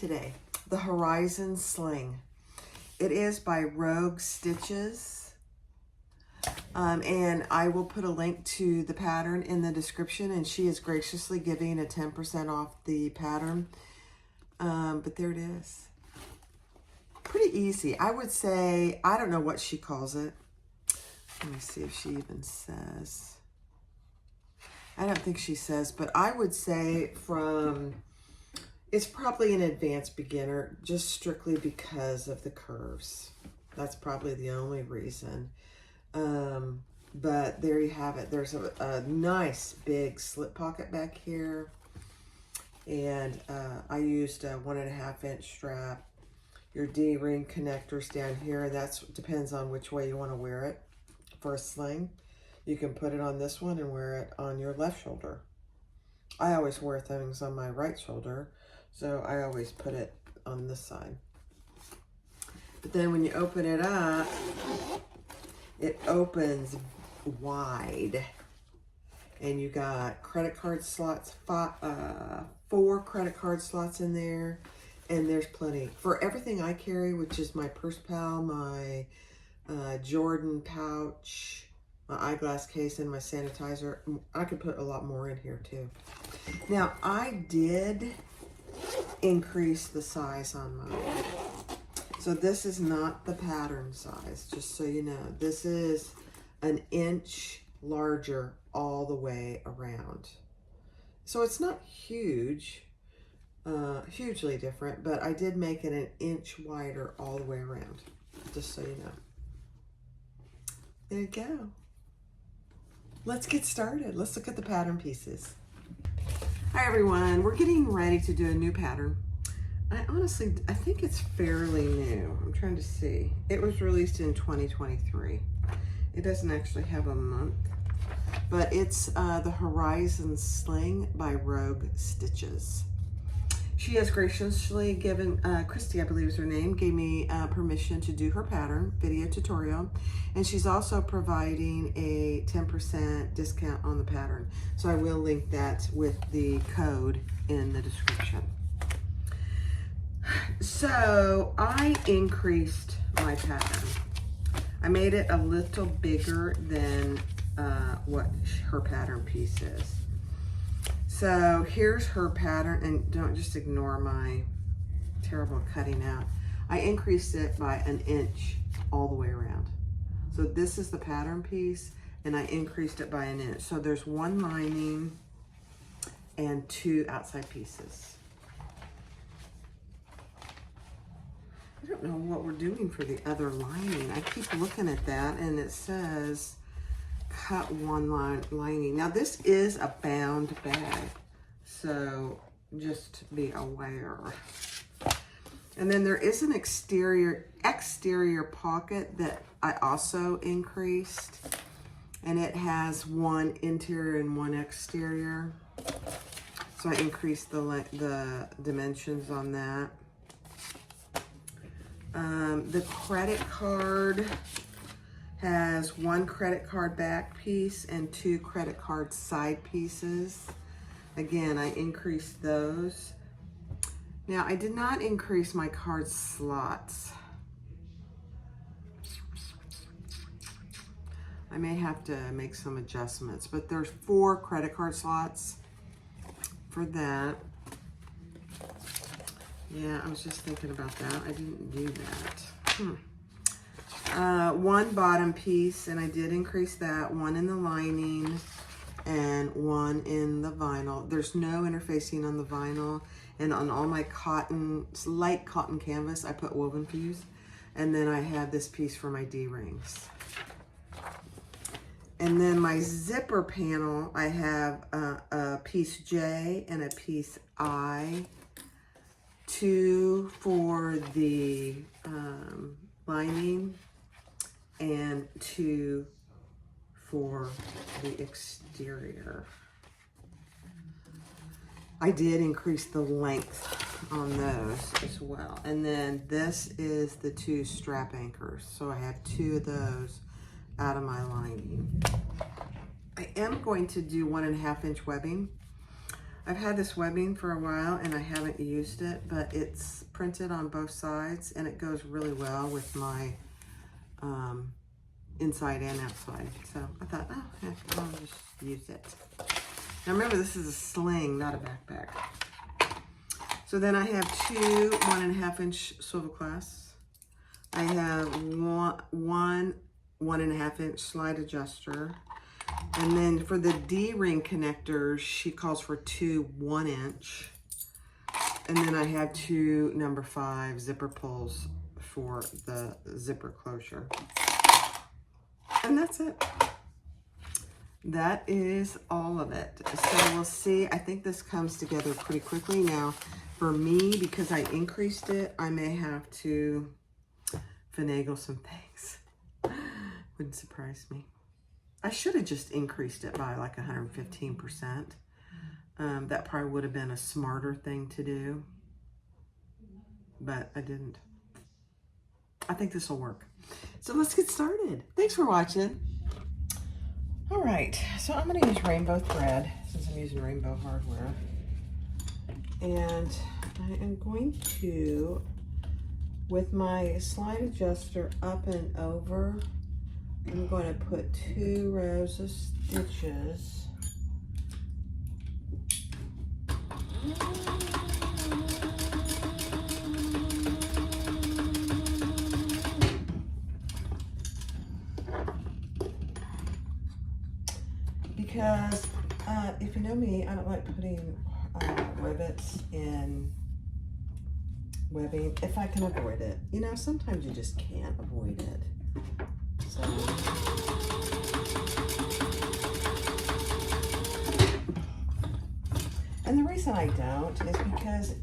today, the Horizon Sling. It is by Rogue Stitches. And I will put a link to the pattern in the description, and she is graciously giving a 10% off the pattern. But there it is. Pretty easy. I would say, I don't know what she calls it. Let me see if she even says. I don't think she says, but I would say it's probably an advanced beginner, just strictly because of the curves. That's probably the only reason. But there you have it. There's a nice big slip pocket back here. And I used a 1.5 inch strap. Your D-ring connectors down here. That depends on which way you want to wear it for a sling. You can put it on this one and wear it on your left shoulder. I always wear things on my right shoulder, so I always put it on this side. But then when you open it up, it opens wide. And you got credit card slots, 4 credit card slots in there. And there's plenty. For everything I carry, which is my purse pal, my Jordan pouch, my eyeglass case, and my sanitizer, I could put a lot more in here too. Now, I did increase the size on mine. So this is not the pattern size, just so you know. This is an inch larger all the way around. So it's not huge. Hugely different, but I did make it an inch wider all the way around, just so you know. There you go. Let's get started. Let's look at the pattern pieces. Hi everyone, we're getting ready to do a new pattern. I think it's fairly new. I'm trying to see. It was released in 2023. It doesn't actually have a month, but it's the Horizon Sling by Rogue Stitches. She has graciously given, Christy, I believe is her name, gave me permission to do her pattern video tutorial. And she's also providing a 10% discount on the pattern. So I will link that with the code in the description. So I increased my pattern. I made it a little bigger than what her pattern piece is. So here's her pattern, and don't just ignore my terrible cutting out. I increased it by an inch all the way around. So this is the pattern piece, and I increased it by an inch. So there's 1 lining and 2 outside pieces. I don't know what we're doing for the other lining. I keep looking at that, and it says cut 1 lining. Now this is a bound bag, so just be aware. And then there is an exterior pocket that I also increased, and it has 1 interior and 1 exterior. So I increased the dimensions on that. The credit card has 1 credit card back piece and 2 credit card side pieces. Again, I increased those. Now, I did not increase my card slots. I may have to make some adjustments, but there's 4 credit card slots for that. Yeah, I was just thinking about that. I didn't do that. 1 bottom piece, and I did increase that. 1 in the lining and 1 in the vinyl. There's no interfacing on the vinyl, and on all my light cotton canvas, I put woven fuse. And then I have this piece for my D-rings. And then my zipper panel, I have a piece J and a piece I. 2 for the lining and 2 for the exterior. I did increase the length on those as well. And then this is the 2 strap anchors. So I have 2 of those out of my lining. I am going to do 1.5 inch webbing. I've had this webbing for a while and I haven't used it, but it's printed on both sides and it goes really well with my inside and outside. So I thought, oh, heck, I'll just use it. Now remember, this is a sling, not a backpack. So then I have two 1.5 inch swivel clasps. I have one 1.5 inch slide adjuster. And then for the D-ring connectors, she calls for two 1 inch. And then I have two number 5 zipper pulls for the zipper closure. And that's it. That is all of it. So we'll see. I think this comes together pretty quickly. Now, for me, because I increased it, I may have to finagle some things. Wouldn't surprise me. I should have just increased it by like 115%. That probably would have been a smarter thing to do, but I didn't. I think this will work. So let's get started. Thanks for watching. All right, so I'm gonna use rainbow thread since I'm using rainbow hardware. And I am going to, with my slide adjuster up and over, I'm going to put 2 rows of stitches. Because if you know me, I don't like putting rivets in webbing if I can avoid it. You know, sometimes you just can't avoid it. So, and the reason I don't is because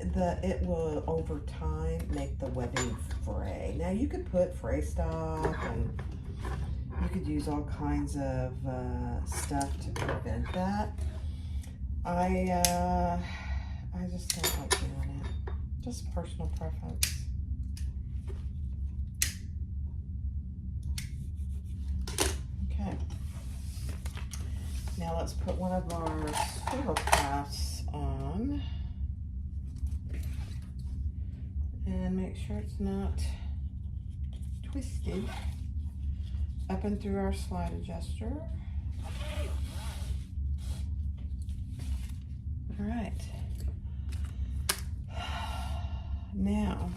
it will over time make the webbing fray. Now you could put fray stock and you could use all kinds of stuff to prevent that. I just don't like doing it. Just personal preference. Okay. Now let's put one of our swivel clasps on and make sure it's not twisted. Up and through our slide adjuster. All right. Now,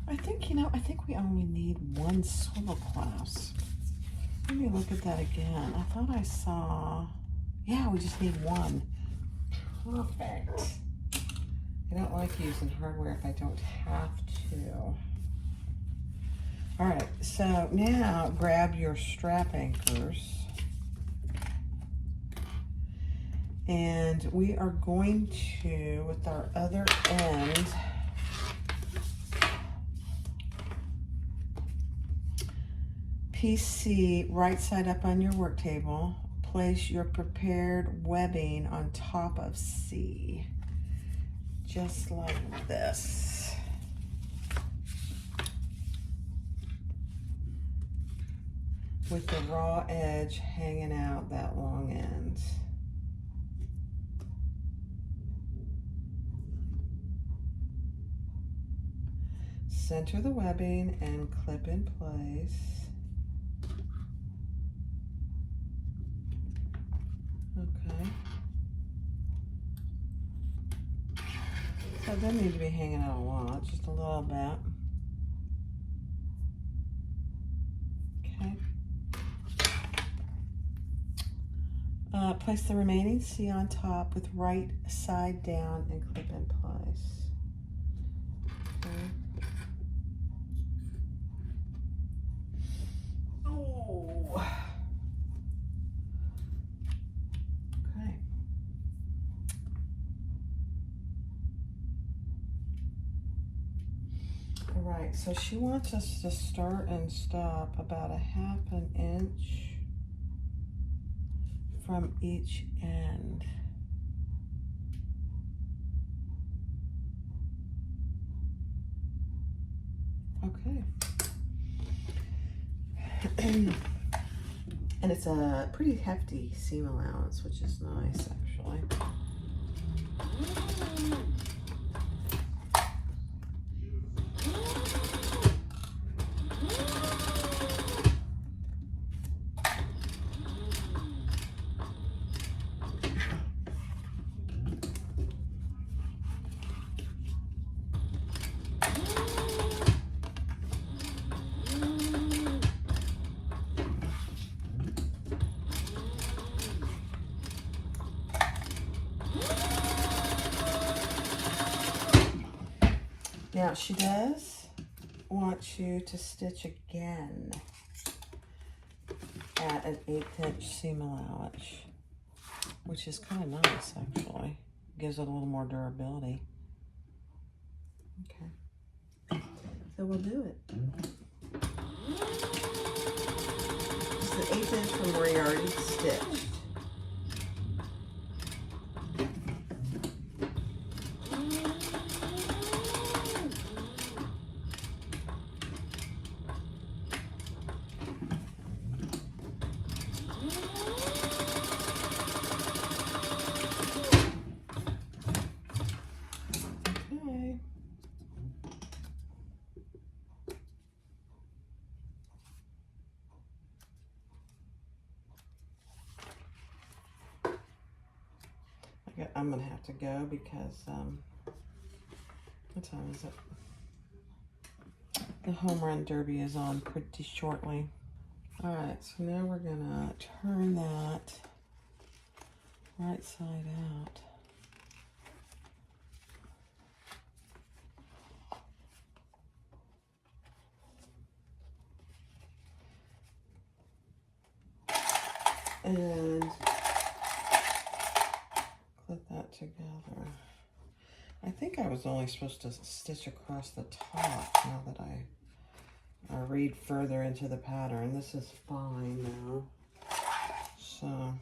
I think we only need one swivel clasp. Let me look at that again. I thought I saw, yeah, we just need one. Perfect. I don't like using hardware if I don't have to. All right, so now grab your strap anchors. And we are going to, with our other end, piece C, right side up on your work table, place your prepared webbing on top of C. Just like this. With the raw edge hanging out that long end. Center the webbing and clip in place. Okay. So it doesn't need to be hanging out a lot, just a little bit. Okay. Place the remaining C on top with right side down and clip in place. Okay. Oh. Okay. All right, so she wants us to start and stop about 1/2 inch from each end. Okay. And it's a pretty hefty seam allowance, which is nice, actually. Now she does want you to stitch again at an 1/8 inch seam allowance, which is kind of nice actually. Gives it a little more durability. Okay, so we'll do it. It's the 1/8 inch from where you already stitched. I'm gonna have to go because what time is it? The home run derby is on pretty shortly. All right, so now we're gonna turn that right side out. And clip that together. I think I was only supposed to stitch across the top now that I read further into the pattern. This is fine now. So,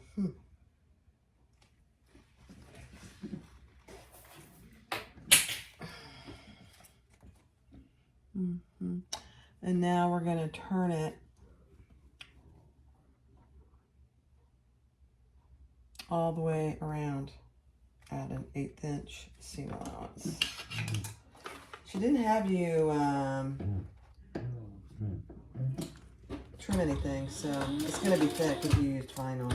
And now we're going to turn it all the way around at an 1/8 inch seam allowance. She didn't have you trim anything, so it's going to be thick if you used vinyl.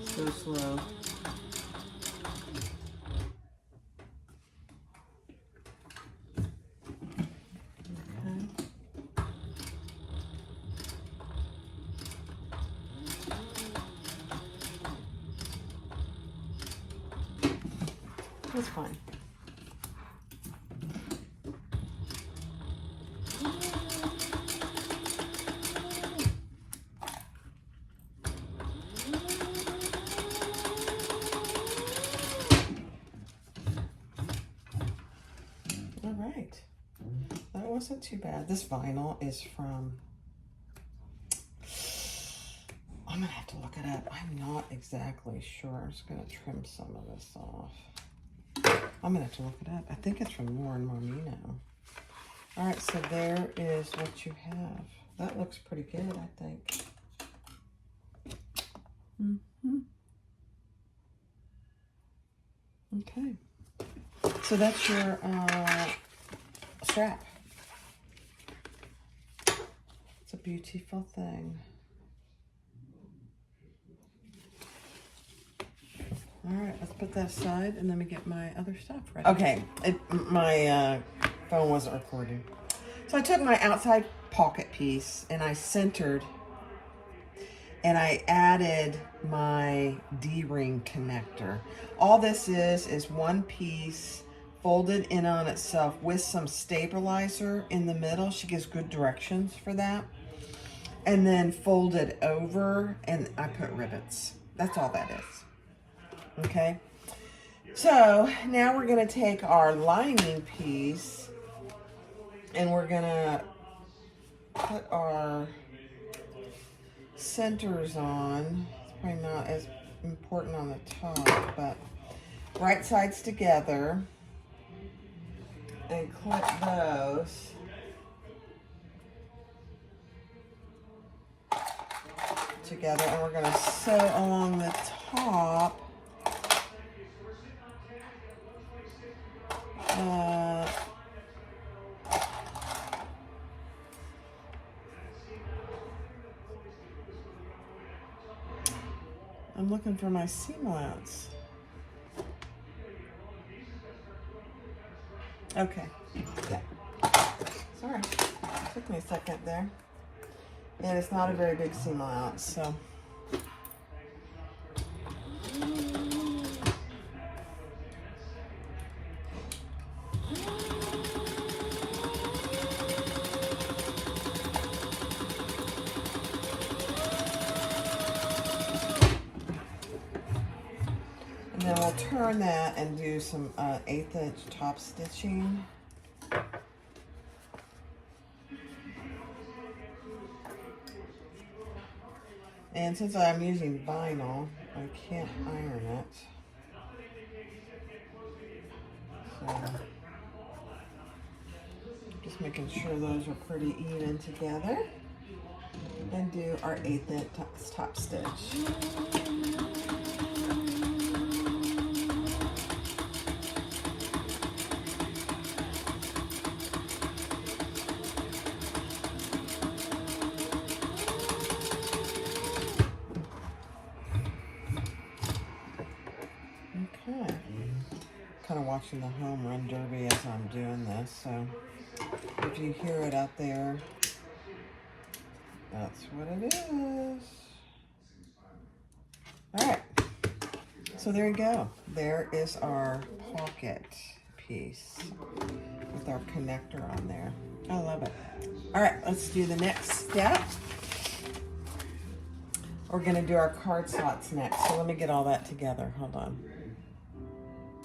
So slow. That's fine. All right. That wasn't too bad. This vinyl is from, I'm going to have to look it up. I'm not exactly sure. I'm just going to trim some of this off. I'm going to have to look it up. I think it's from Lauren Marmino. All right, so there is what you have. That looks pretty good, I think. Okay. So that's your strap. It's a beautiful thing. All right, let's put that aside and let me get my other stuff ready. Okay, my phone wasn't recording. So I took my outside pocket piece and I centered and I added my D-ring connector. All this is one piece folded in on itself with some stabilizer in the middle. She gives good directions for that. And then folded over and I put rivets. That's all that is. Okay, so now we're going to take our lining piece and we're going to put our centers on. It's probably not as important on the top, but right sides together and clip those. together, and we're going to sew along the top. I'm looking for my seam allowance. Okay. Yeah. Sorry. Took me a second there. And it's not a very big seam allowance, so. And then we'll turn that and do some 1/8 inch top stitching. And since I'm using vinyl, I can't iron it. So, just making sure those are pretty even together. And do our 1/8 inch top stitch. Okay. Kind of watching the home run derby as I'm doing this, so if you hear it out there, that's what it is. All right, so there you go. There is our pocket piece with our connector on there. I love it. All right, let's do the next step. We're gonna do our card slots next, so let me get all that together. Hold on.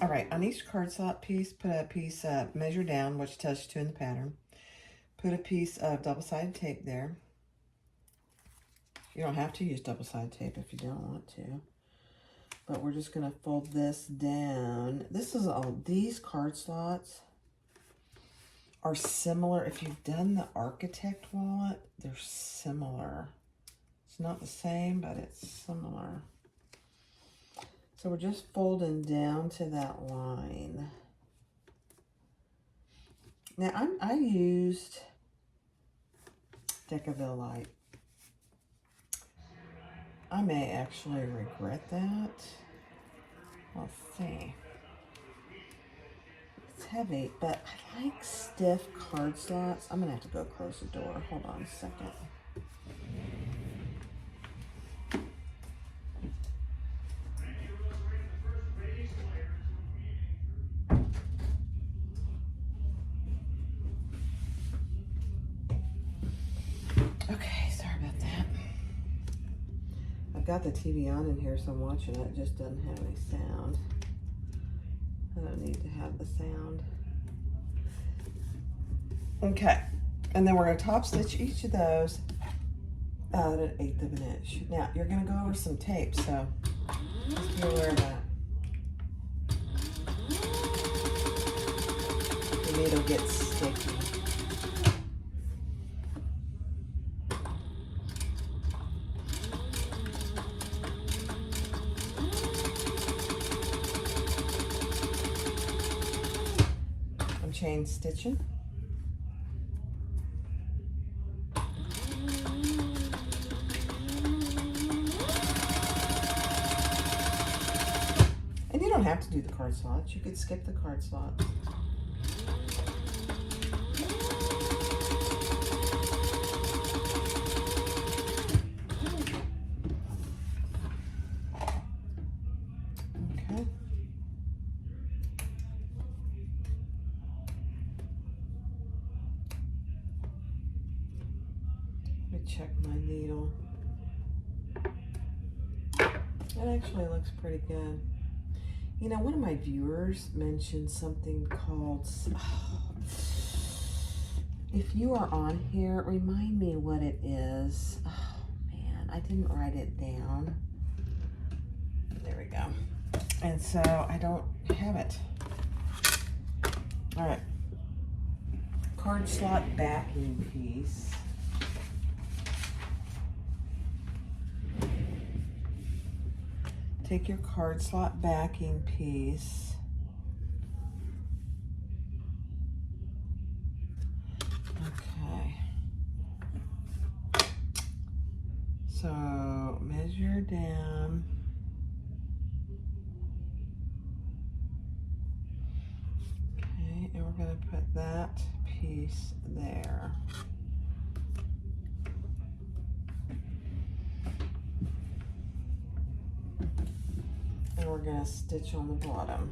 All right, on each card slot piece, put a piece measure down, which tells you to in the pattern. Put a piece of double-sided tape there. You don't have to use double-sided tape if you don't want to. But we're just gonna fold this down. This is all, these card slots are similar. If you've done the Architect wallet, they're similar. It's not the same, but it's similar. So we're just folding down to that line. Now I used Decaville Light. I may actually regret that. Let's see. It's heavy, but I like stiff card slots. I'm gonna have to go close the door. Hold on a second. Okay, sorry about that. I've got the TV on in here, so I'm watching it. It just doesn't have any sound. I don't need to have the sound. Okay, and then we're going to top stitch each of those out at 1/8 of an inch. Now, you're going to go over some tape, so just be aware of that. The needle gets sticky. Chain stitching. And you don't have to do the card slots. You could skip the card slots. Okay. Check my needle. It actually looks pretty good. You know, one of my viewers mentioned something called, if you are on here, remind me what it is. Oh man, I didn't write it down. There we go. And so I don't have it. All right. Card slot backing piece. take your card slot backing piece. Okay. So measure down. Okay, and we're going to put that piece there. And we're going to stitch on the bottom.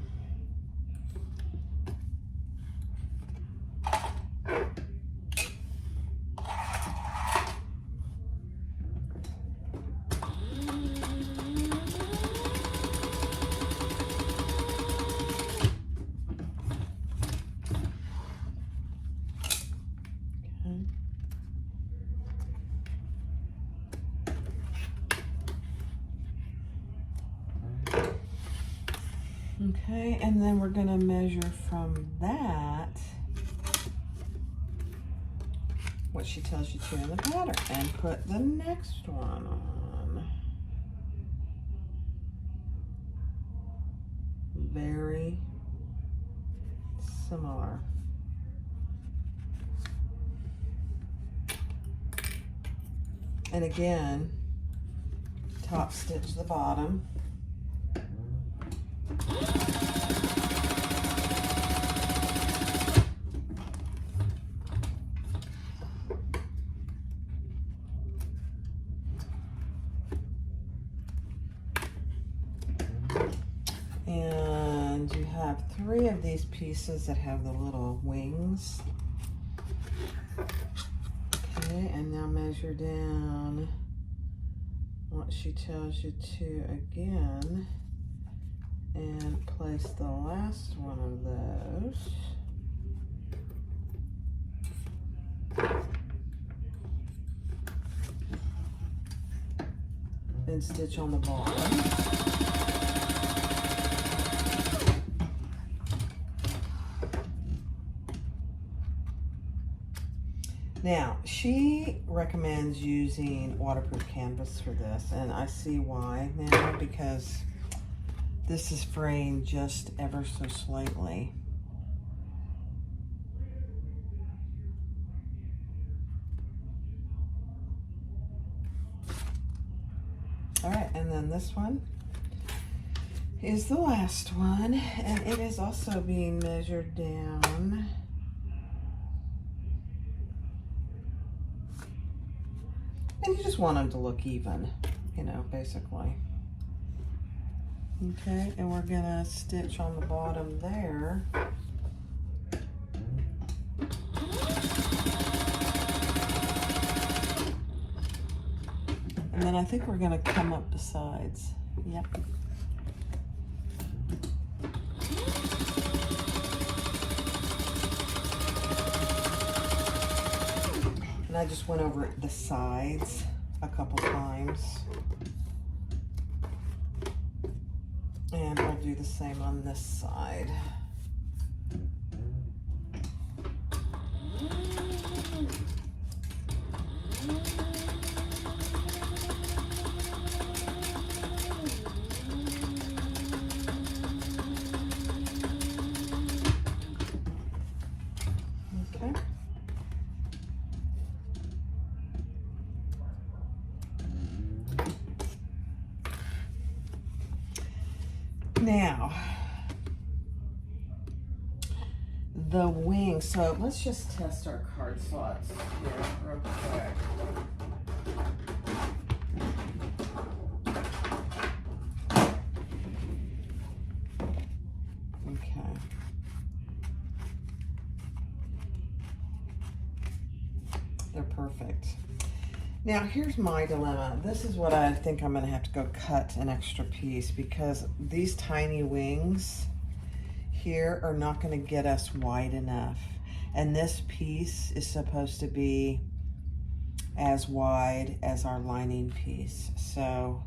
Okay, and then we're going to measure from that what she tells you to in the pattern and put the next one on. Very similar. And again, top stitch the bottom. And you have 3 of these pieces that have the little wings. Okay, and now measure down what she tells you to again, and place the last one of those. And stitch on the bottom. Now, she recommends using waterproof canvas for this, and I see why now, because this is fraying just ever so slightly. All right, and then this one is the last one, and it is also being measured down. And you just want them to look even, you know, basically. Okay, and we're gonna stitch on the bottom there. And then I think we're gonna come up the sides. Yep. I just went over the sides a couple times, and I'll do the same on this side. Okay. Now, the wing. So let's just test our card slots here real quick. Okay. They're perfect. Now, here's my dilemma. This is what I think I'm going to have to go cut an extra piece, because these tiny wings here are not going to get us wide enough. And this piece is supposed to be as wide as our lining piece. So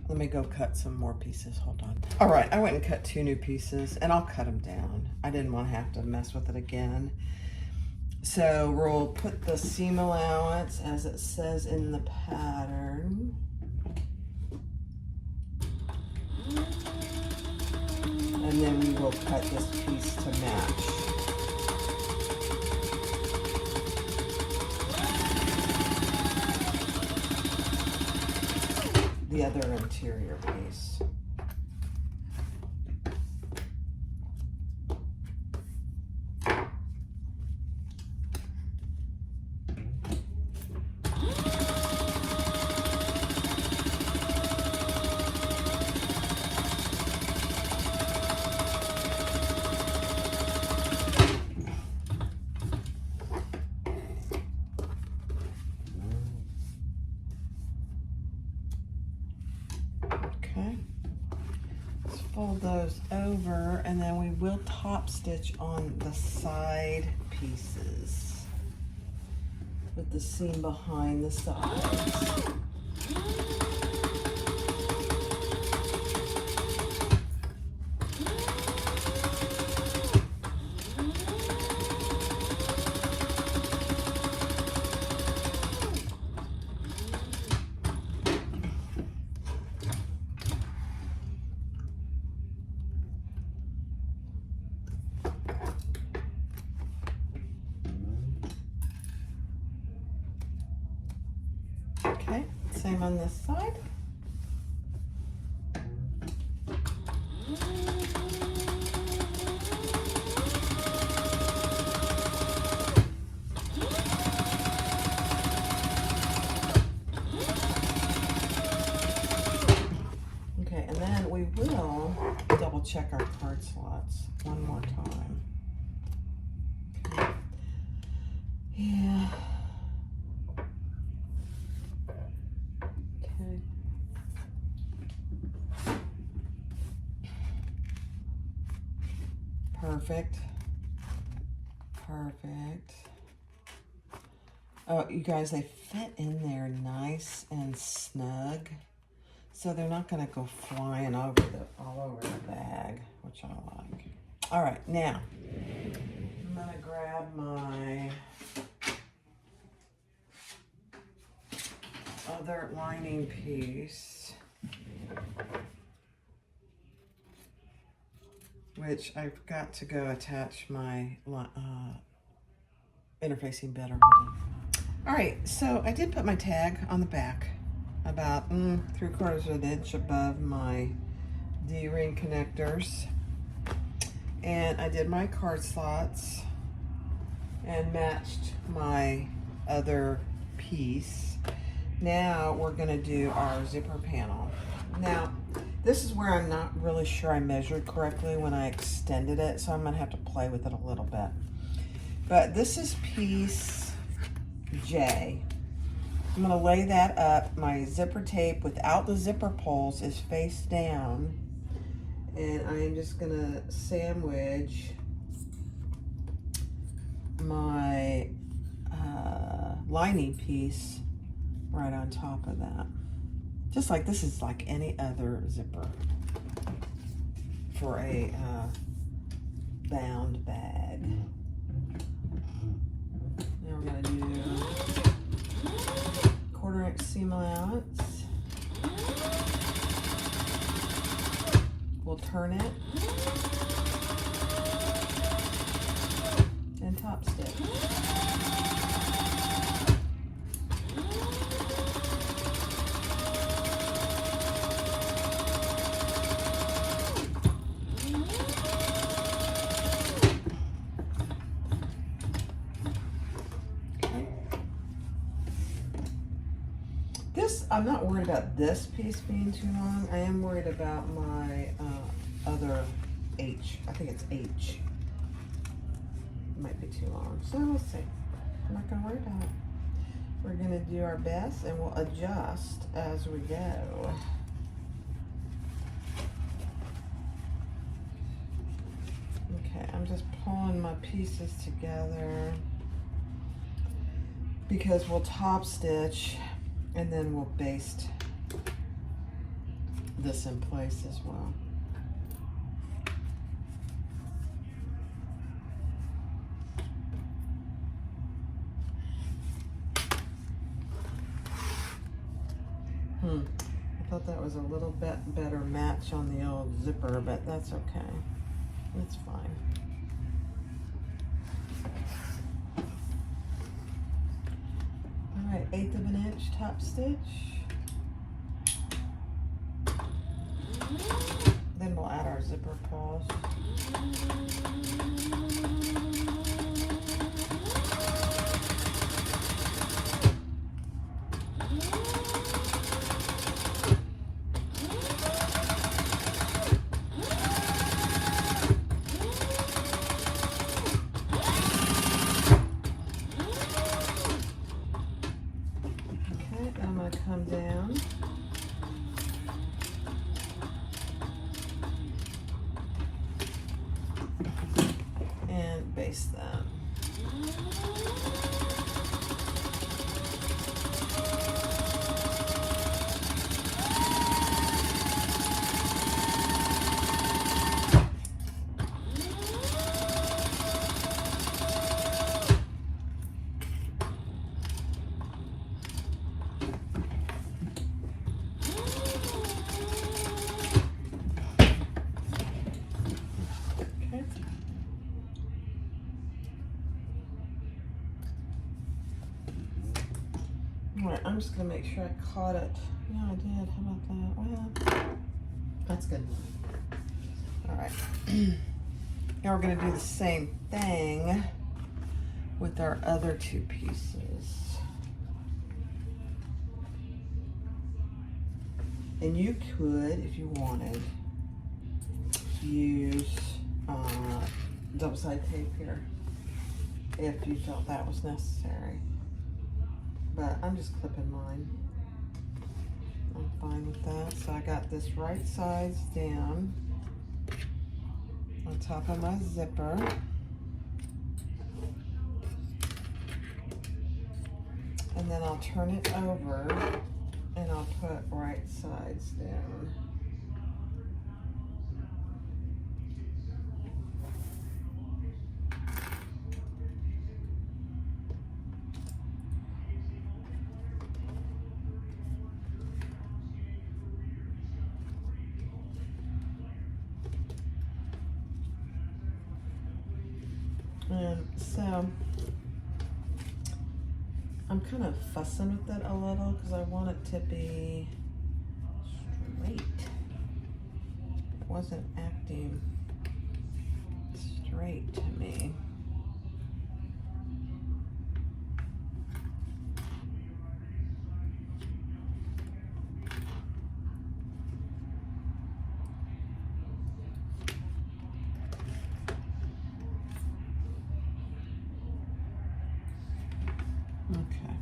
let me go cut some more pieces. Hold on. All right, I went and cut 2 new pieces, and I'll cut them down. I didn't want to have to mess with it again. So we'll put the seam allowance as it says in the pattern. And then we will cut this piece to match. The other interior piece. Okay, let's fold those over, and then we will top stitch on the side pieces with the seam behind the sides. Okay, same on this side. Okay, and then we will double check our card slots one more time. Okay. Yeah. Okay. Perfect. Perfect. Oh, you guys, they fit in there nice and snug. So they're not gonna go flying all over the bag, which I like. All right, now I'm gonna grab my other lining piece, which I've got to go attach my interfacing bit. All right, so I did put my tag on the back about 3/4 of an inch above my D-ring connectors, and I did my card slots and matched my other piece. Now we're gonna do our zipper panel. Now, this is where I'm not really sure I measured correctly when I extended it, so I'm gonna have to play with it a little bit. But this is piece J. I'm gonna lay that up. My zipper tape without the zipper pulls is face down. And I am just gonna sandwich my lining piece right on top of that. Just like this is like any other zipper for a bound bag. Now we're gonna do 1/4 inch seam allowance. We'll turn it and top stitch. I'm not worried about this piece being too long. I am worried about my other H. I think it's H. It might be too long, so we'll see. I'm not gonna worry about it. We're gonna do our best and we'll adjust as we go. Okay, I'm just pulling my pieces together because we'll top stitch and then we'll baste this in place as well. I thought that it was a little bit better match on the old zipper, but that's okay. It's fine. All right, 1/8 of an inch top stitch. Then we'll add our zipper pulls. Come down and baste them. Alright, I'm just going to make sure I caught it. Yeah, I did. How about that? Well, that's good. Alright. Now we're going to do the same thing with our other 2 pieces. And you could, if you wanted, use double-sided tape here if you felt that was necessary. But I'm just clipping mine. I'm fine with that. So I got this right sides down on top of my zipper. And then I'll turn it over and I'll put right sides down. And so I'm kind of fussing with it a little because I want it to be straight. It wasn't acting straight to me. Okay.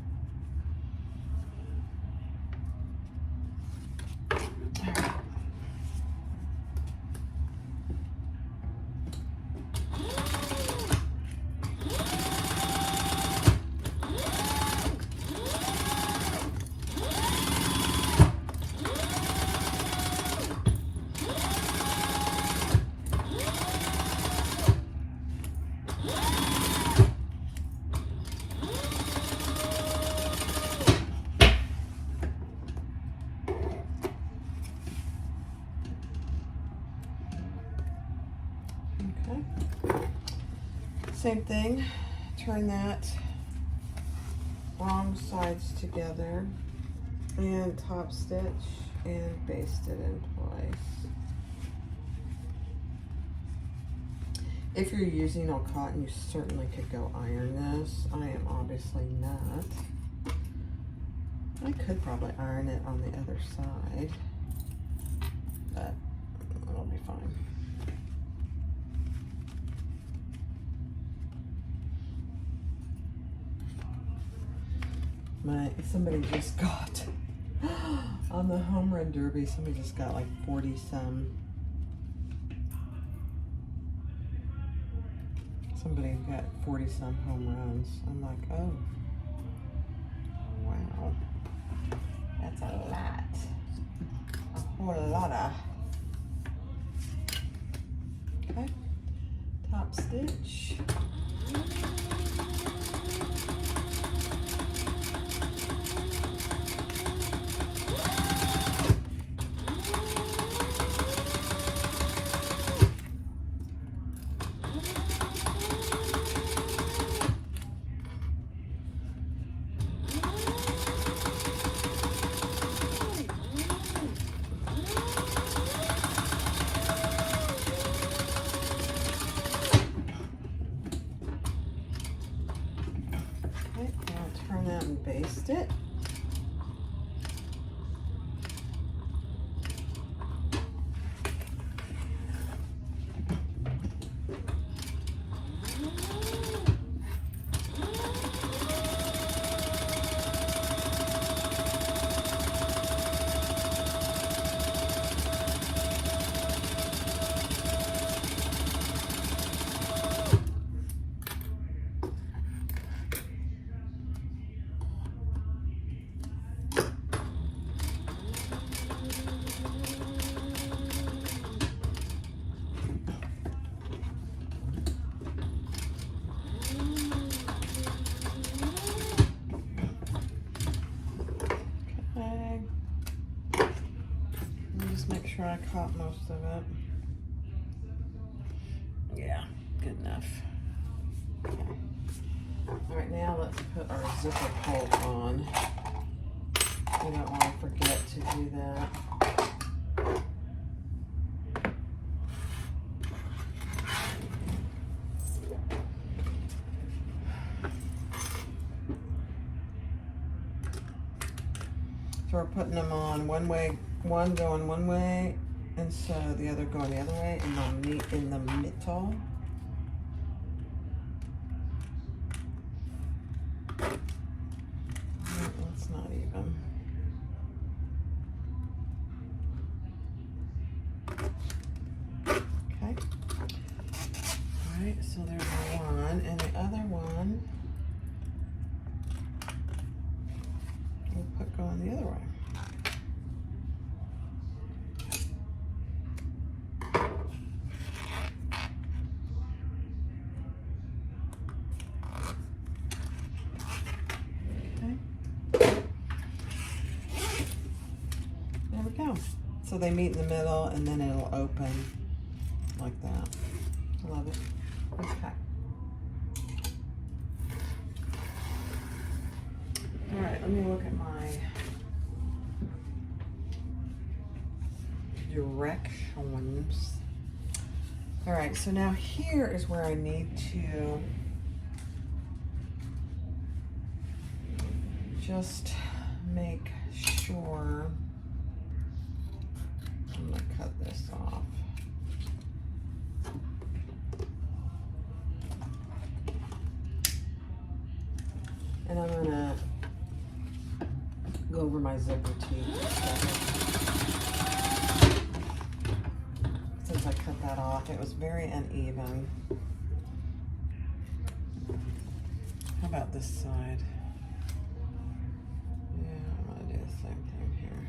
Same thing, turn that wrong sides together and top stitch and baste it in place. If you're using all cotton, you certainly could go iron this. I am obviously not. I could probably iron it on the other side, but it'll be fine. Somebody just got on the home run derby, somebody just got like 40 some. Somebody got 40 some home runs. I'm like, oh, wow, that's a lot, a whole lot of. Okay, top stitch. baste it. Make sure I caught most of it. Yeah, good enough. Okay. All right, now let's put our zipper pull on. We don't want to forget to do that. So we're putting them on one way, one going one way, and so the other going the other way, and they'll meet in the middle. That's not even. Okay. All right, so there's one, and the other one we'll put going the other way. So they meet in the middle, and then it'll open like that. I love it. Okay. All right, let me look at my directions. All right, so now here is where I need to just make sure. I'm gonna cut this off. And I'm gonna go over my zipper teeth. Since I cut that off, it was very uneven. How about this side? Yeah, I'm gonna do the same thing here.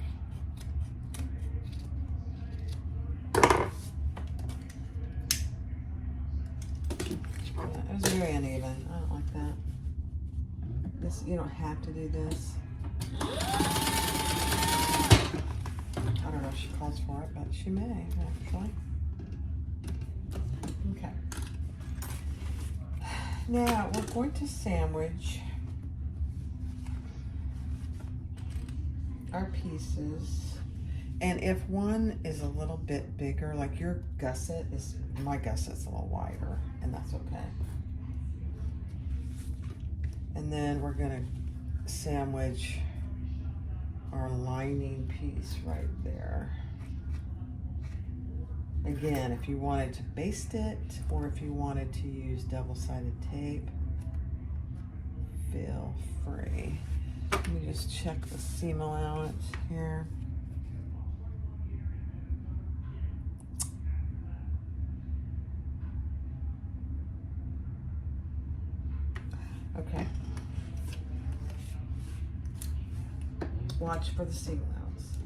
It was very uneven. I don't like that. This, you don't have to do this. I don't know if she calls for it, but she may actually. Okay. Now we're going to sandwich our pieces. And if one is a little bit bigger, like your gusset is, my gusset's a little wider, and that's okay. And then we're gonna sandwich our lining piece right there. Again, if you wanted to baste it, or if you wanted to use double-sided tape, feel free. Let me just check the seam allowance here. Okay. Watch for the seam allowance.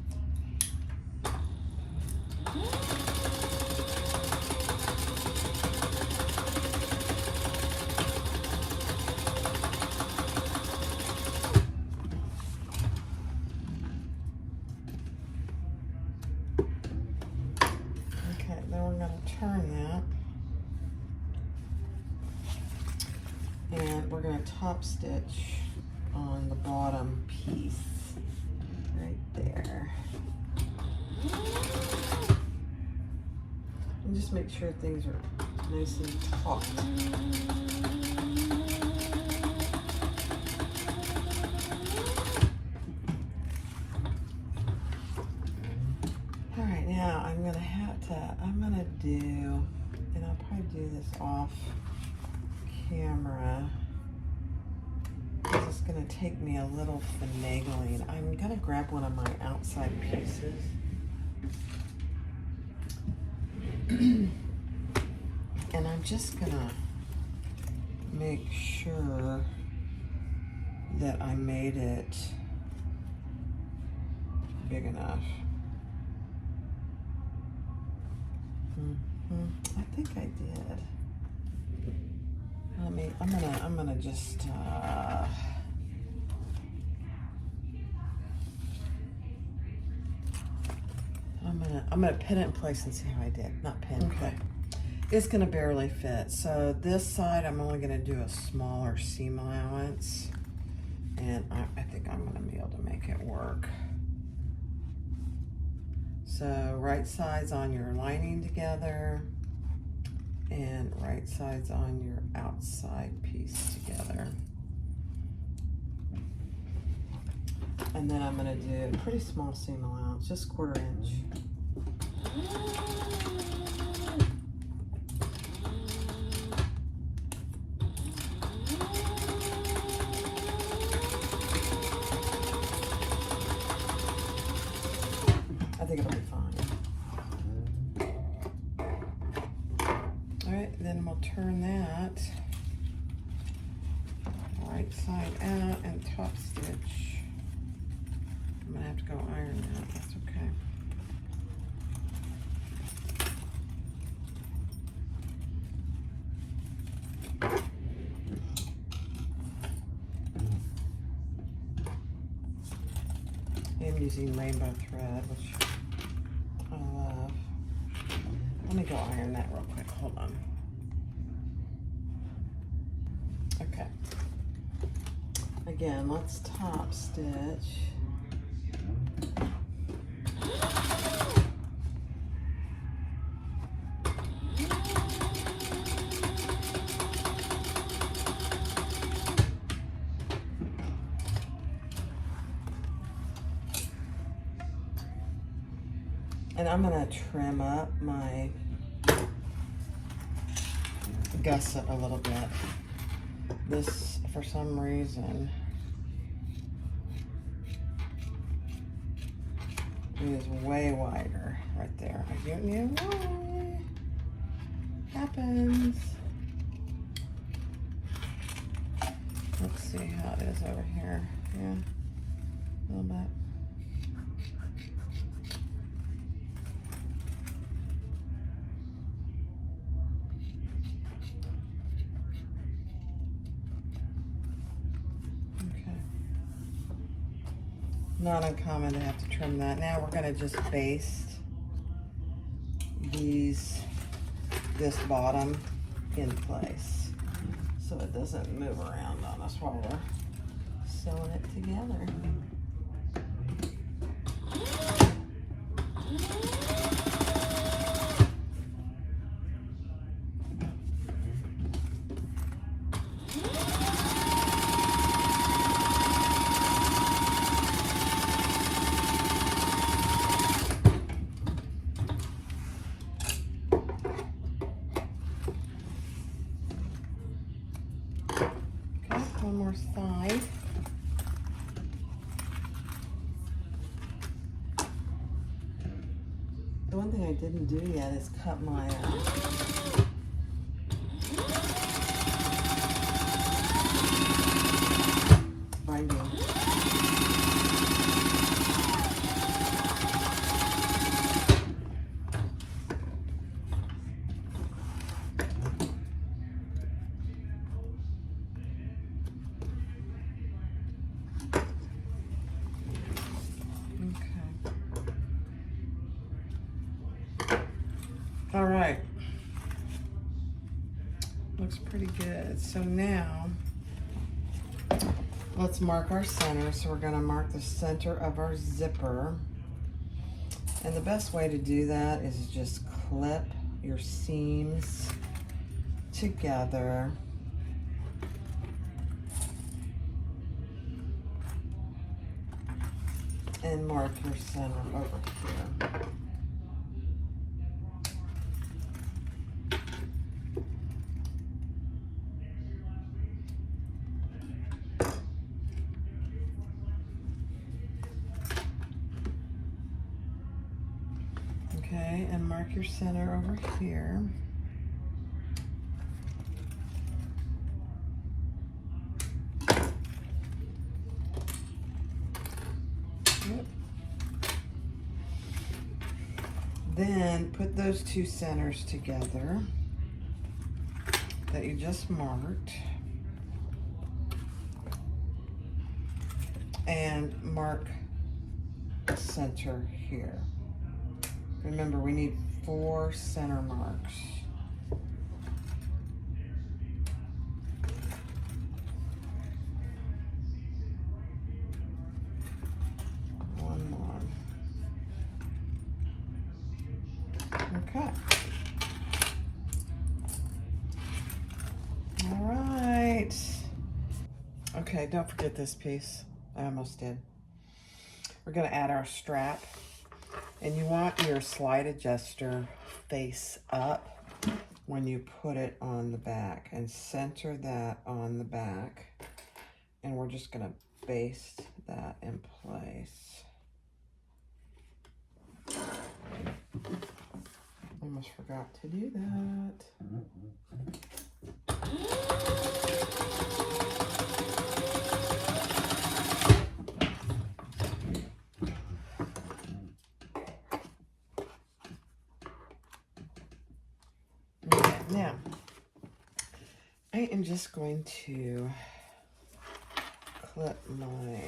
Okay, then we're going to turn that. And we're going to top stitch on the bottom piece right there. And just make sure things are nice and taut. do, and I'll probably do this off camera, because it's gonna take me a little finagling. I'm gonna grab one of my outside pieces. And I'm just gonna make sure that I made it big enough. I think I did. I'm gonna just I'm gonna pin it in place and see how I did. Not pin, okay. It's gonna barely fit. So this side, I'm only gonna do a smaller seam allowance, and I think I'm gonna be able to make it work. So right sides on your lining together, and right sides on your outside piece together. And then I'm gonna do a pretty small seam allowance, just 1/4 inch. I think it'll be fine. All right, then we'll turn that right side out and top stitch. I'm gonna have to go iron that, that's okay. I'm using rainbow thread, which I love. Let me go iron that real quick, hold on. Okay. Again, let's top stitch. And I'm gonna trim up my gusset a little bit. This, for some reason, is way wider right there. I don't know why. Happens. Let's see how it is over here. Yeah, a little bit. Not uncommon to have to trim that. Now we're gonna just baste this bottom in place so it doesn't move around on us while we're sewing it together. One more side. The one thing I didn't do yet is cut my binding. All right, looks pretty good. So now let's mark our center. So we're gonna mark the center of our zipper. And the best way to do that is just clip your seams together. And mark your center over here. mark your center over here. Yep. Then put those two centers together that you just marked and mark the center here. Remember, we need 4 center marks. One more. Okay. All right. Okay, don't forget this piece. I almost did. We're going to add our strap. And you want your slide adjuster face up when you put it on the back, and center that on the back. And we're just going to baste that in place. Almost forgot to do that. Okay, now, I am just going to clip my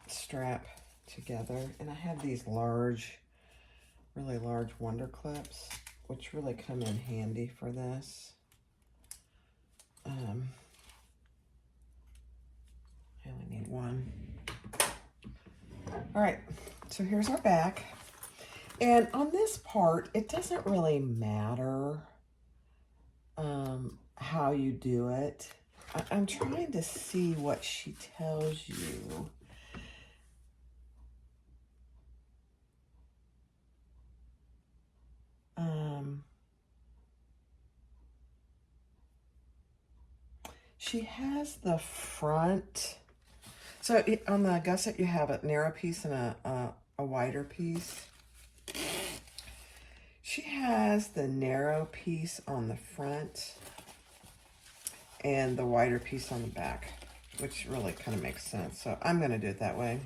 strap together, and I have these large, really large Wonder Clips, which really come in handy for this. I only need one. All right, so here's our back. And on this part, it doesn't really matter how you do it. I'm trying to see what she tells you. She has the front. So on the gusset, you have a narrow piece and a wider piece. She has the narrow piece on the front and the wider piece on the back, which really kind of makes sense. So I'm going to do it that way.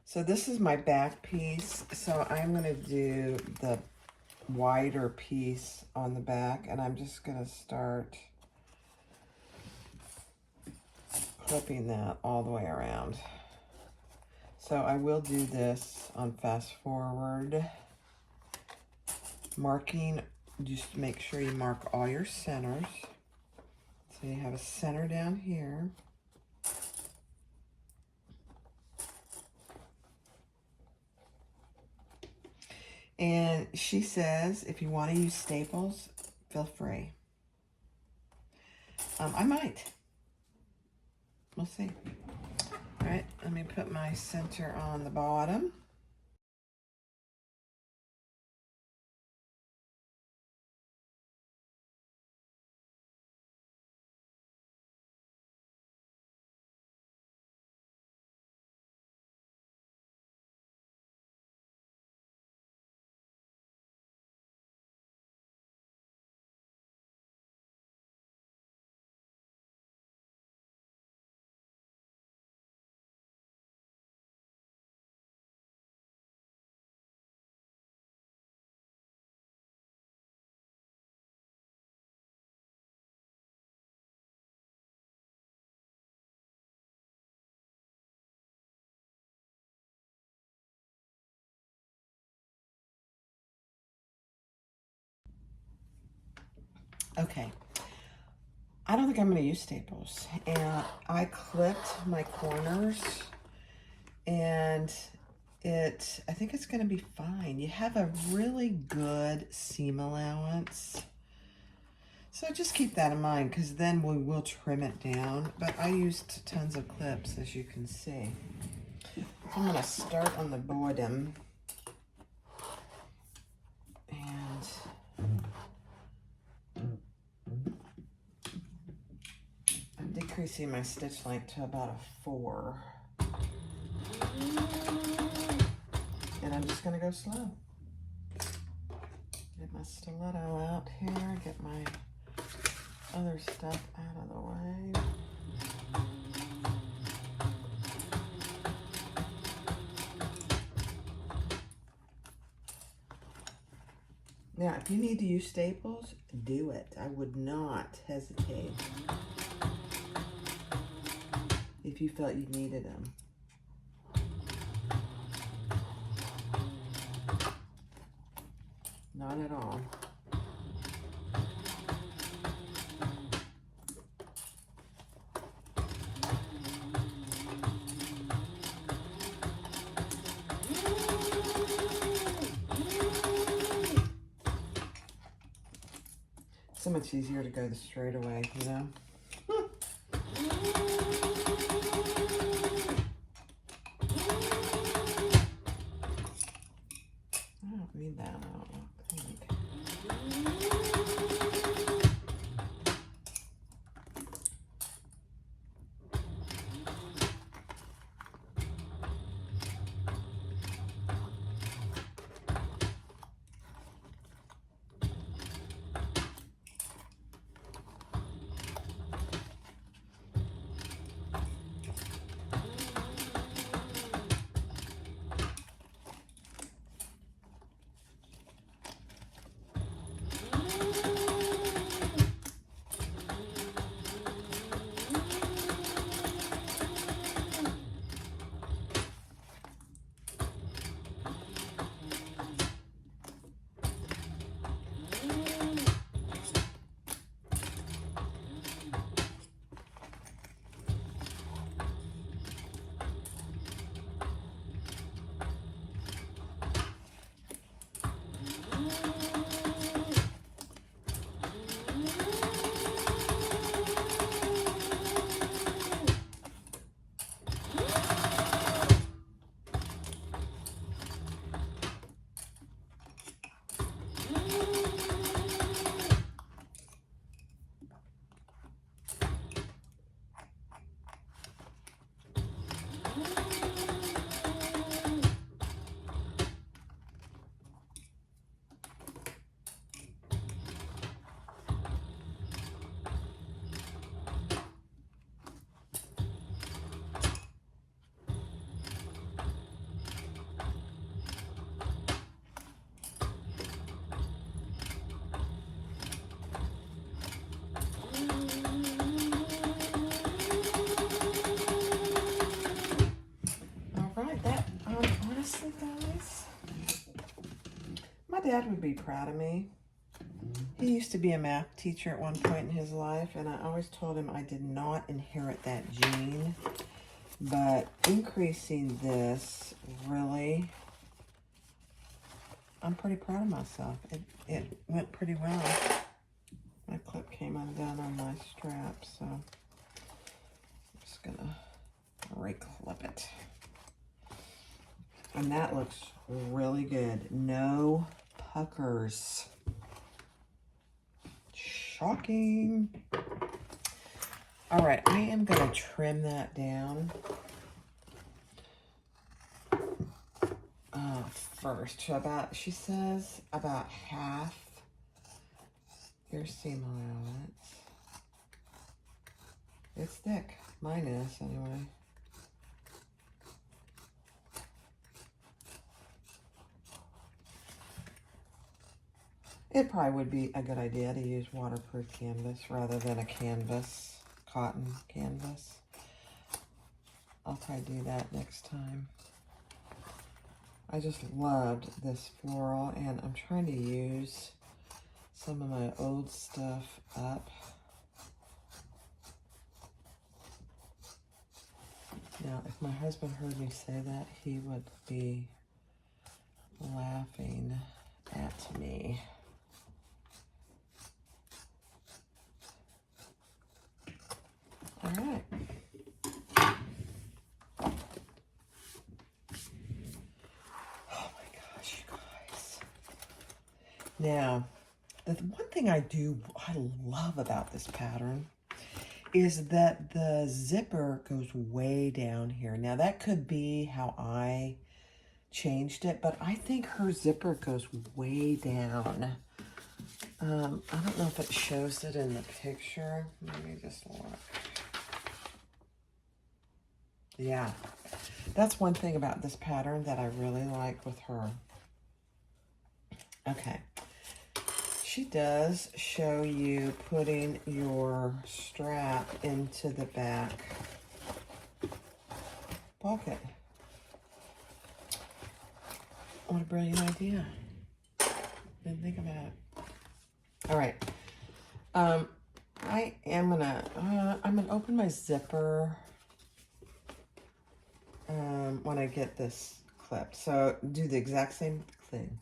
So this is my back piece. So I'm going to do the wider piece on the back, and I'm just going to start clipping that all the way around. So I will do this on fast forward. Marking, just make sure you mark all your centers. So you have a center down here. And she says, if you want to use staples, feel free. I might. We'll see. All right, let me put my center on the bottom. Okay, I don't think I'm going to use staples. And I clipped my corners, and I think it's going to be fine. You have a really good seam allowance. So just keep that in mind, because then we will trim it down. But I used tons of clips, as you can see. So I'm going to start on the bottom. And I'm decreasing my stitch length to about a 4. And I'm just going to go slow. Get my stiletto out here, get my other stuff out of the way. Now, if you need to use staples, do it. I would not hesitate if you felt you needed them. Not at all. So much easier to go the straight away, you know? I don't need that, I don't think. Honestly, guys, my dad would be proud of me. He used to be a math teacher at one point in his life, and I always told him I did not inherit that gene. But increasing this, really, I'm pretty proud of myself. It went pretty well. My clip came undone on my strap, so I'm just gonna reclip it. And that looks really good. No puckers. Shocking. All right, I am going to trim that down first to about, she says, about half your seam allowance. It's thick. Mine is, anyway. It probably would be a good idea to use waterproof canvas rather than a canvas, cotton canvas. I'll probably do that next time. I just loved this floral, and I'm trying to use some of my old stuff up. Now, if my husband heard me say that, he would be laughing at me. All right. Oh my gosh, you guys. Now, the one thing I love about this pattern is that the zipper goes way down here. Now, that could be how I changed it, but I think her zipper goes way down. I don't know if it shows it in the picture. Let me just look. Yeah, that's one thing about this pattern that I really like with her. Okay, she does show you putting your strap into the back pocket. What a brilliant idea. Didn't think about it. All right. I'm gonna open my zipper when I get this clipped. So do the exact same thing.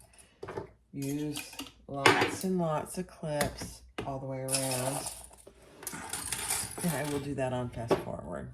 Use lots and lots of clips all the way around. And I will do that on fast forward.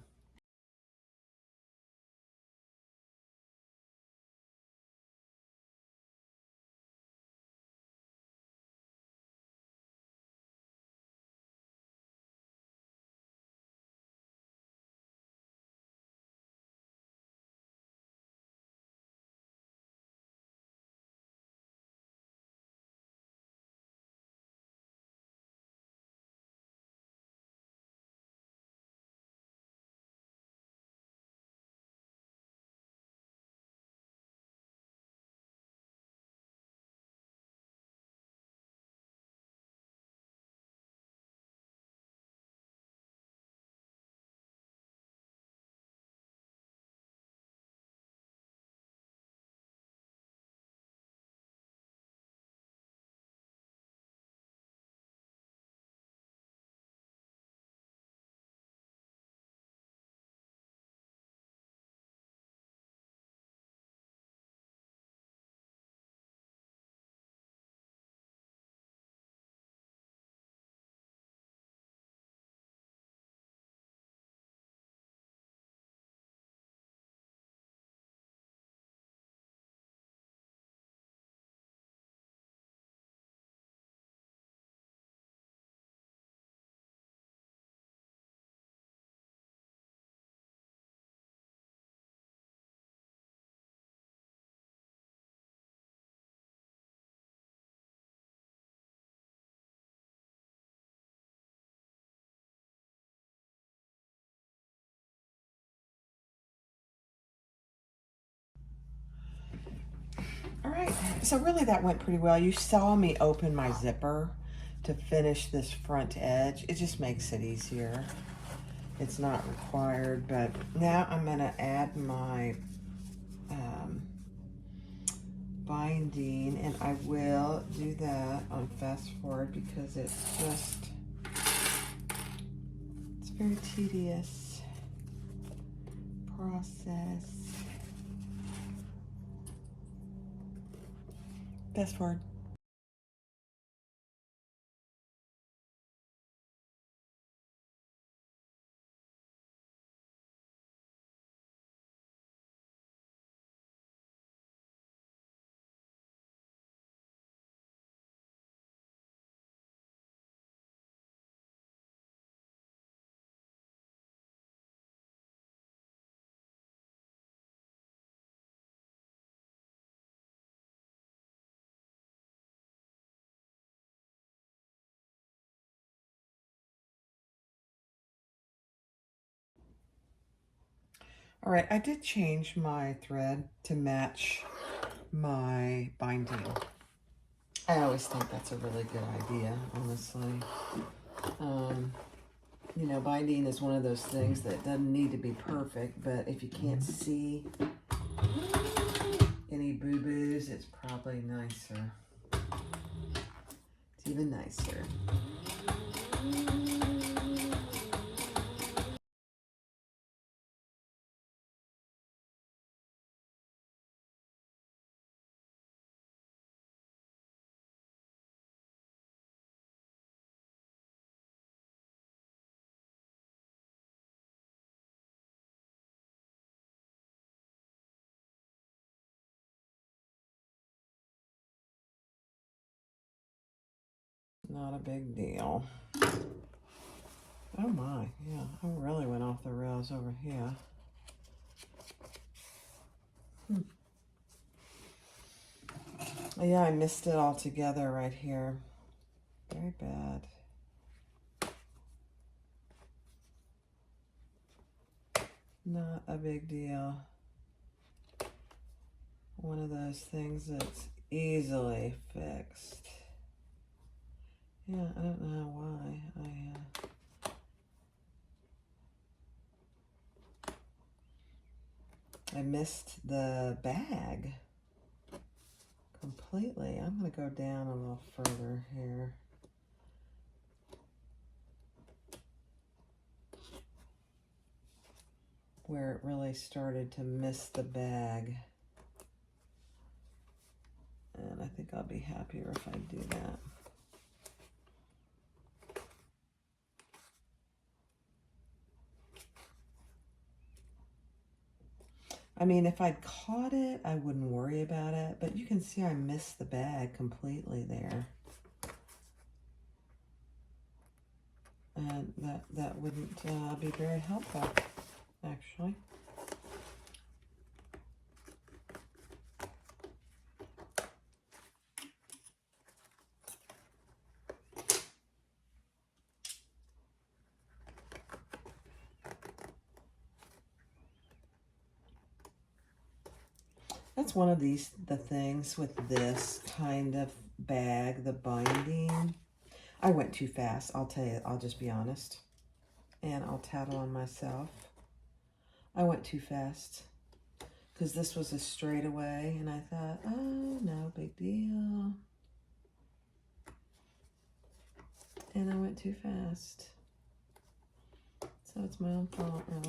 All right, so really that went pretty well. You saw me open my zipper to finish this front edge. It just makes it easier. It's not required, but now I'm gonna add my binding, and I will do that on fast forward because it's very tedious process. Fast forward. All right, I did change my thread to match my binding. I always think that's a really good idea, honestly. You know, binding is one of those things that doesn't need to be perfect, but if you can't see any boo-boos, it's probably nicer. It's even nicer. Not a big deal. Oh my, yeah, I really went off the rails over here. Yeah, I missed it all together right here. Very bad. Not a big deal. One of those things that's easily fixed. Yeah, I don't know why. I missed the bag completely. I'm going to go down a little further here. Where it really started to miss the bag. And I think I'll be happier if I do that. I mean, if I'd caught it, I wouldn't worry about it. But you can see I missed the bag completely there. And that wouldn't be very helpful, actually. That's one of the things with this kind of bag, the binding. I went too fast, I'll tell you, I'll just be honest. And I'll tattle on myself. I went too fast. Because this was a straightaway, and I thought, oh, no big deal. And I went too fast. So it's my own fault, really.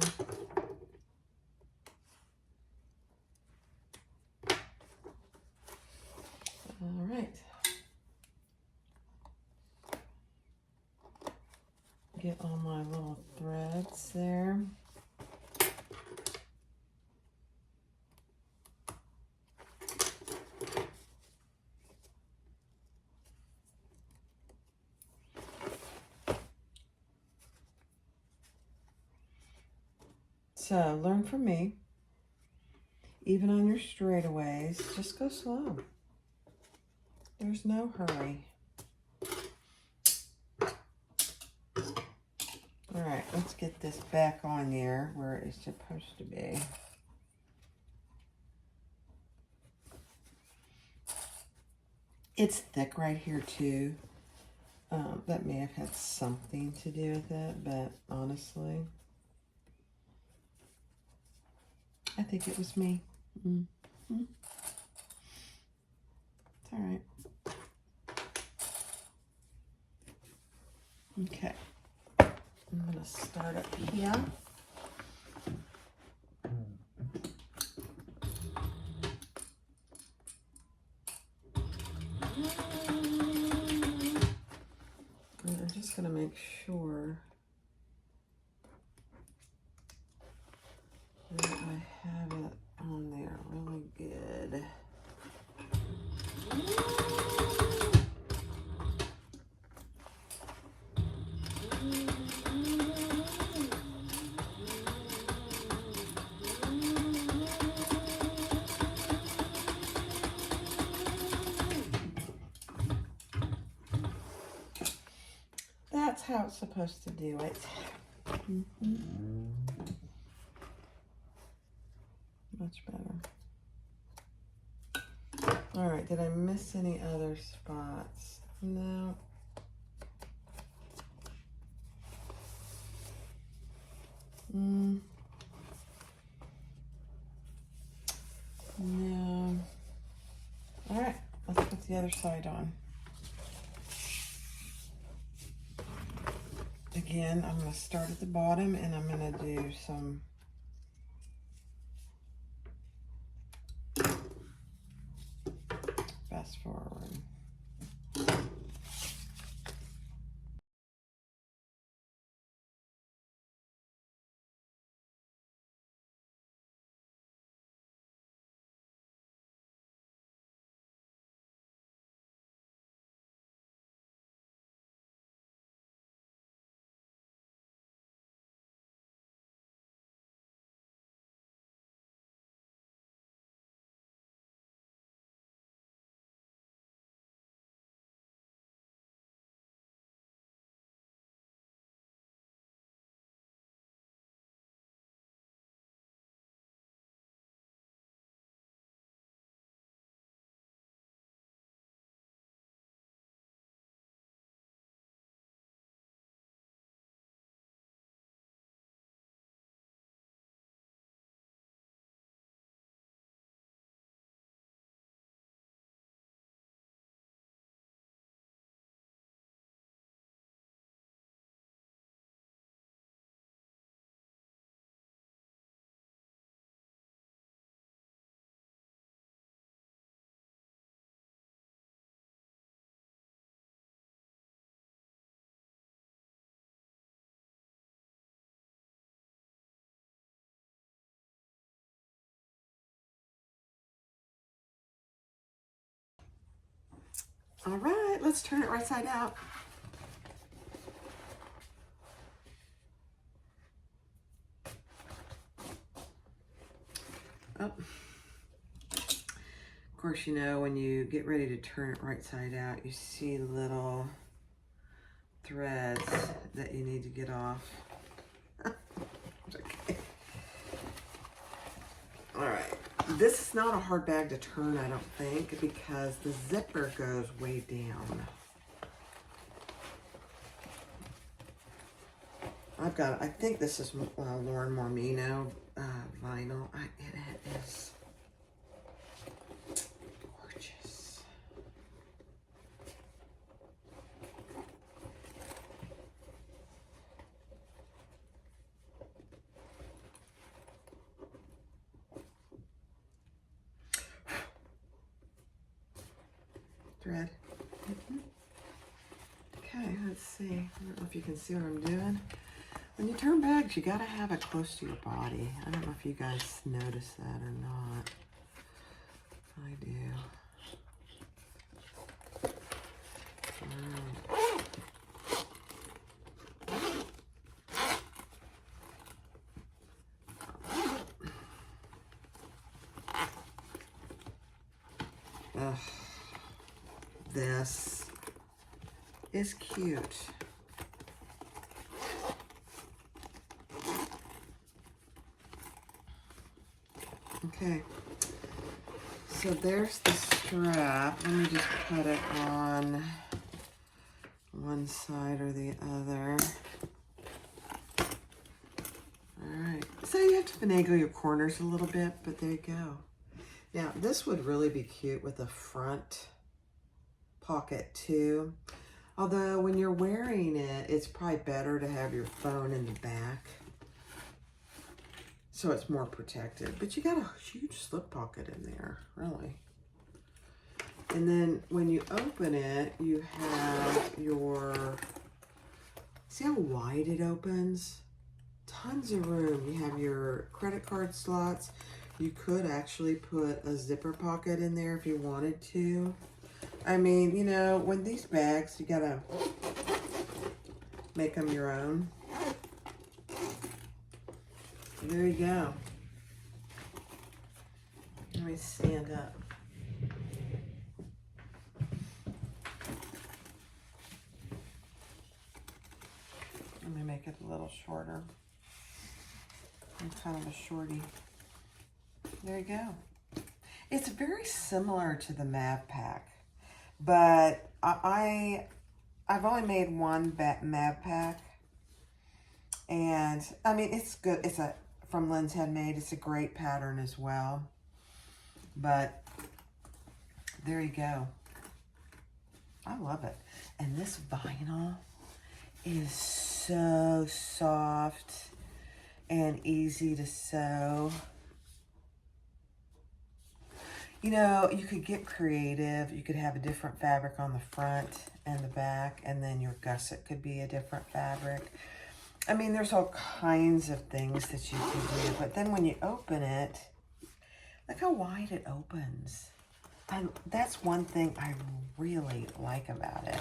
All right. Get all my little threads there. So learn from me. Even on your straightaways, just go slow. There's no hurry. All right, let's get this back on there where it's supposed to be. It's thick right here too. That may have had something to do with it, but honestly, I think it was me. It's all right. Okay. I'm going to start up here. And I'm just going to make sure that I have it on there really good. That's how it's supposed to do it. Much better. All right, did I miss any other spots? No. No. All right, let's put the other side on. Again, I'm going to start at the bottom and I'm going to do some fast forward. All right, let's turn it right side out. Oh. Of course, you know, when you get ready to turn it right side out, you see little threads that you need to get off. Okay. All right. This is not a hard bag to turn, I don't think, because the zipper goes way down. I think this is Lauren Mormino vinyl. It is gorgeous. Thread. Okay, let's see. I don't know if you can see what I'm doing. When you turn bags, you gotta have it close to your body. I don't know if you guys notice that or not. I do. Ugh, this is cute. Okay, so there's the strap. Let me just put it on one side or the other. All right, so you have to finagle your corners a little bit, but there you go. Now, this would really be cute with a front pocket too. Although when you're wearing it, it's probably better to have your phone in the back, so it's more protected. But you got a huge slip pocket in there, really. And then when you open it, you have your, see how wide it opens? Tons of room. You have your credit card slots. You could actually put a zipper pocket in there if you wanted to. I mean, you know, when these bags, you gotta make them your own. There you go. Let me stand up. Let me make it a little shorter. I'm kind of a shorty. There you go. It's very similar to the Mav Pack, but I've only made one Mav Pack, and I mean, it's good. It's from Lynn's Handmade. It's a great pattern as well, but there you go. I love it. And this vinyl is so soft and easy to sew. You know, you could get creative. You could have a different fabric on the front and the back, and then your gusset could be a different fabric. I mean, there's all kinds of things that you can do, but then when you open it, look how wide it opens. That's one thing I really like about it.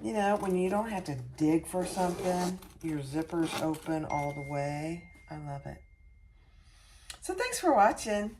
You know, when you don't have to dig for something, your zipper's open all the way. I love it. So thanks for watching.